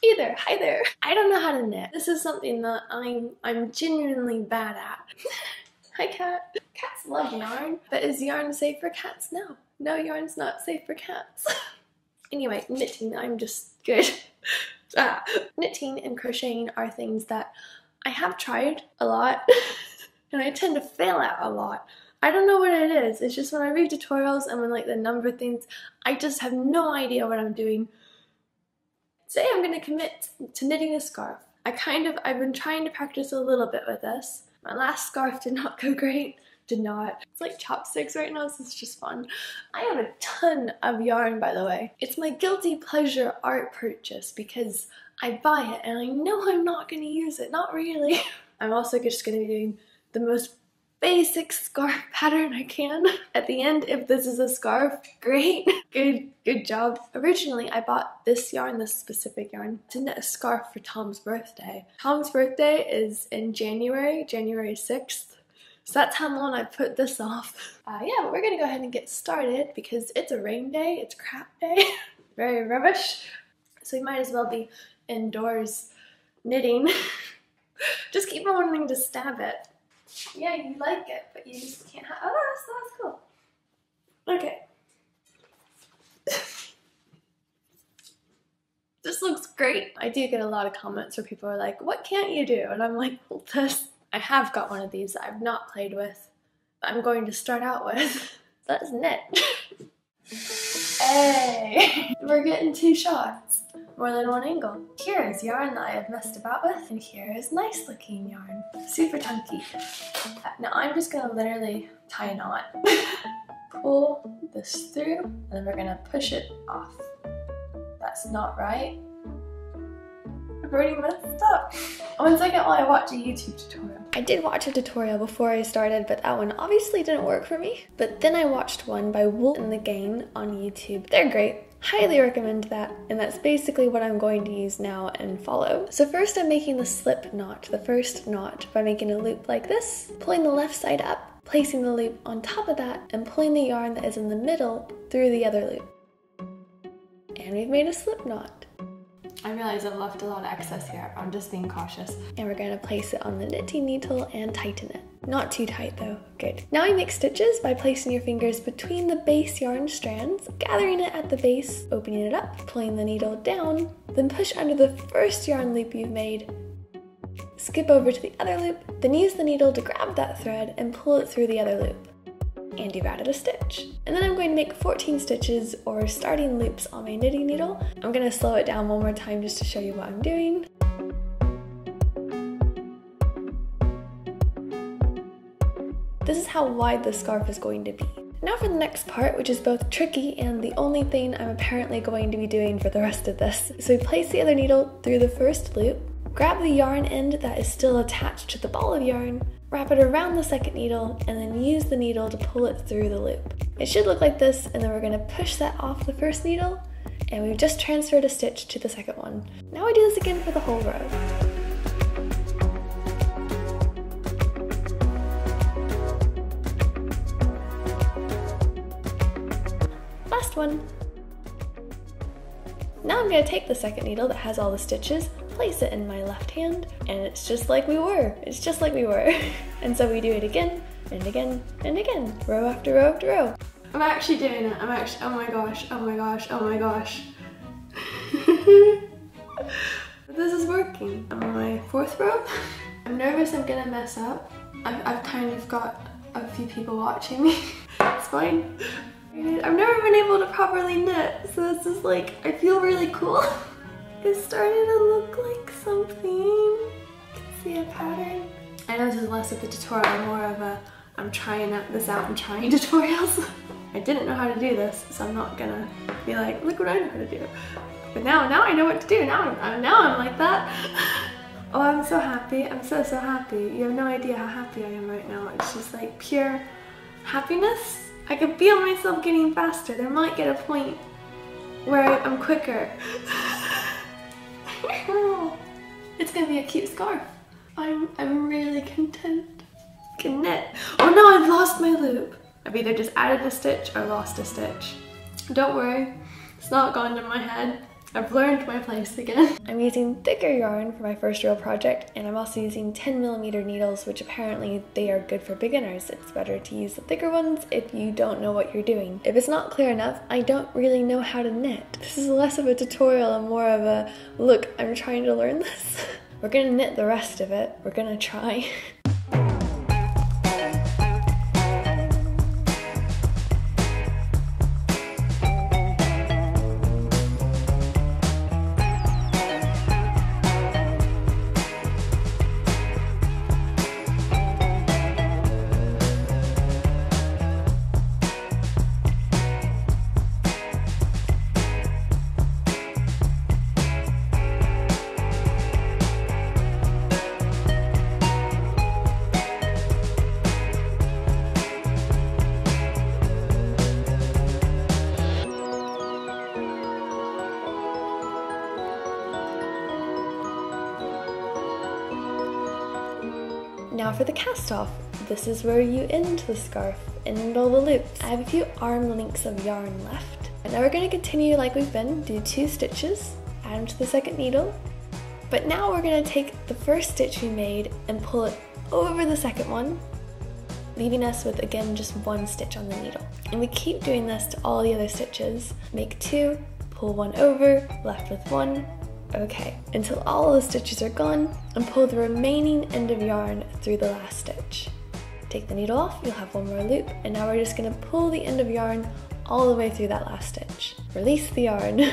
Either. Hi there. I don't know how to knit. This is something that I'm genuinely bad at. Hi cat. Cats love yarn. But is yarn safe for cats? No. No, yarn's not safe for cats. Anyway, knitting, I'm just good. Knitting and crocheting are things that I have tried a lot and I tend to fail at a lot. I don't know what it is. It's just when I read tutorials and when like the number things, I just have no idea what I'm doing. Today I'm going to commit to knitting a scarf. I've been trying to practice a little bit with this. My last scarf did not go great. Did not. It's like chopsticks right now, so it's just fun. I have a ton of yarn, by the way. It's my guilty pleasure art purchase because I buy it and I know I'm not going to use it. Not really. I'm also just going to be doing the most basic scarf pattern I can. At the end, if this is a scarf, great. Good job. Originally, I bought this yarn, this specific yarn, to knit a scarf for Tom's birthday. Tom's birthday is in January 6th. So that's how long I put this off. Yeah, but we're gonna go ahead and get started because it's a rain day, it's a crap day. Very rubbish. So we might as well be indoors knitting. Just keep on wanting to stab it. Yeah, you like it, but you just can't have. Oh, that's cool. Okay. This looks great. I do get a lot of comments where people are like, what can't you do? And I'm like, well, this. I have got one of these that I've not played with, but I'm going to start out with. Let's knit. Hey! We're getting 2 shots. More than one angle. Here is yarn that I have messed about with, and here is nice looking yarn. Super chunky. Now I'm just gonna literally tie a knot. Pull this through, and then we're gonna push it off. That's not right. I've already messed up. One second while I watch a YouTube tutorial. I did watch a tutorial before I started, but that one obviously didn't work for me. But then I watched one by WOOLANDTHEGANG on YouTube. They're great. Highly recommend that, and that's basically what I'm going to use now and follow. So first I'm making the slip knot, the first knot, by making a loop like this, pulling the left side up, placing the loop on top of that, and pulling the yarn that is in the middle through the other loop. And we've made a slip knot. I realize I've left a lot of excess here, I'm just being cautious. And we're going to place it on the knitting needle and tighten it. Not too tight though, good. Now you make stitches by placing your fingers between the base yarn strands, gathering it at the base, opening it up, pulling the needle down, then push under the first yarn loop you've made, skip over to the other loop, then use the needle to grab that thread and pull it through the other loop. And you've added a stitch. And then I'm going to make 14 stitches or starting loops on my knitting needle. I'm going to slow it down one more time just to show you what I'm doing. This is how wide the scarf is going to be. Now for the next part, which is both tricky and the only thing I'm apparently going to be doing for the rest of this. So we place the other needle through the first loop, grab the yarn end that is still attached to the ball of yarn, wrap it around the second needle, and then use the needle to pull it through the loop. It should look like this, and then we're going to push that off the first needle, and we've just transferred a stitch to the second one. Now we do this again for the whole row. Last one. Now I'm going to take the second needle that has all the stitches, place it in my left hand, and it's just like we were. It's just like we were. And so we do it again, and again, and again, row after row after row. I'm actually doing it. I'm actually, oh my gosh, oh my gosh, oh my gosh. This is working. I'm on my 4th row. I'm nervous I'm gonna mess up. I've kind of got a few people watching me. It's fine. I've never been able to properly knit, so this is like, I feel really cool. It's starting to look like something. You can see a pattern. I know this is less of a tutorial, more of a I'm trying this out and trying tutorials. I didn't know how to do this, so I'm not gonna be like, look what I know how to do. But now I know what to do. Now I'm like that. Oh, I'm so happy. I'm so happy. You have no idea how happy I am right now. It's just like pure happiness. I can feel myself getting faster. There might get a point where I'm quicker. It's gonna be a cute scarf. I'm really content. Can knit. Oh no, I've lost my loop. I've either just added a stitch or lost a stitch. Don't worry, it's not gone to my head. I've learned my place again. I'm using thicker yarn for my first real project, and I'm also using 10mm needles, which apparently they are good for beginners. It's better to use the thicker ones if you don't know what you're doing. If it's not clear enough, I don't really know how to knit. This is less of a tutorial and more of a, look, I'm trying to learn this. We're gonna knit the rest of it. We're gonna try. Now for the cast off. This is where you end the scarf and end all the loops. I have a few arm lengths of yarn left. And now we're going to continue like we've been, do 2 stitches, add them to the second needle. But now we're going to take the first stitch we made and pull it over the second one, leaving us with, again, just 1 stitch on the needle. And we keep doing this to all the other stitches. Make 2, pull 1 over, left with 1, okay, until all the stitches are gone, and pull the remaining end of yarn through the last stitch. Take the needle off, you'll have 1 more loop, and now we're just gonna pull the end of yarn all the way through that last stitch. Release the yarn.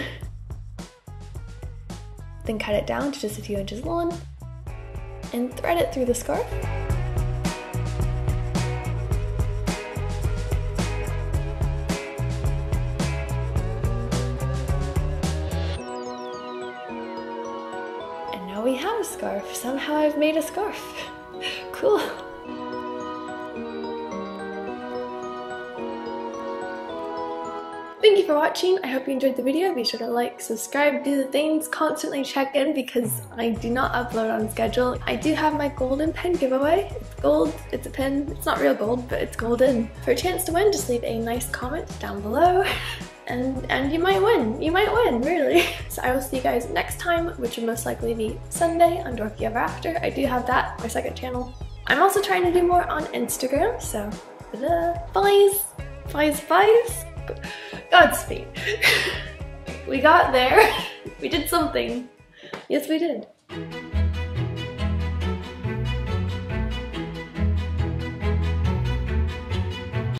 Then cut it down to just a few inches long, and thread it through the scarf. We have a scarf. Somehow I've made a scarf. Cool. Thank you for watching. I hope you enjoyed the video. Be sure to like, subscribe, do the things, constantly check in because I do not upload on schedule. I do have my golden pen giveaway. It's gold, it's a pen. It's not real gold, but it's golden. For a chance to win, just leave a nice comment down below. And you might win, really. So I will see you guys next time, which will most likely be Sunday on DorkyEverAfter. I do have that, my second channel. I'm also trying to do more on Instagram, so Bye. Godspeed. We got there. We did something. Yes, we did.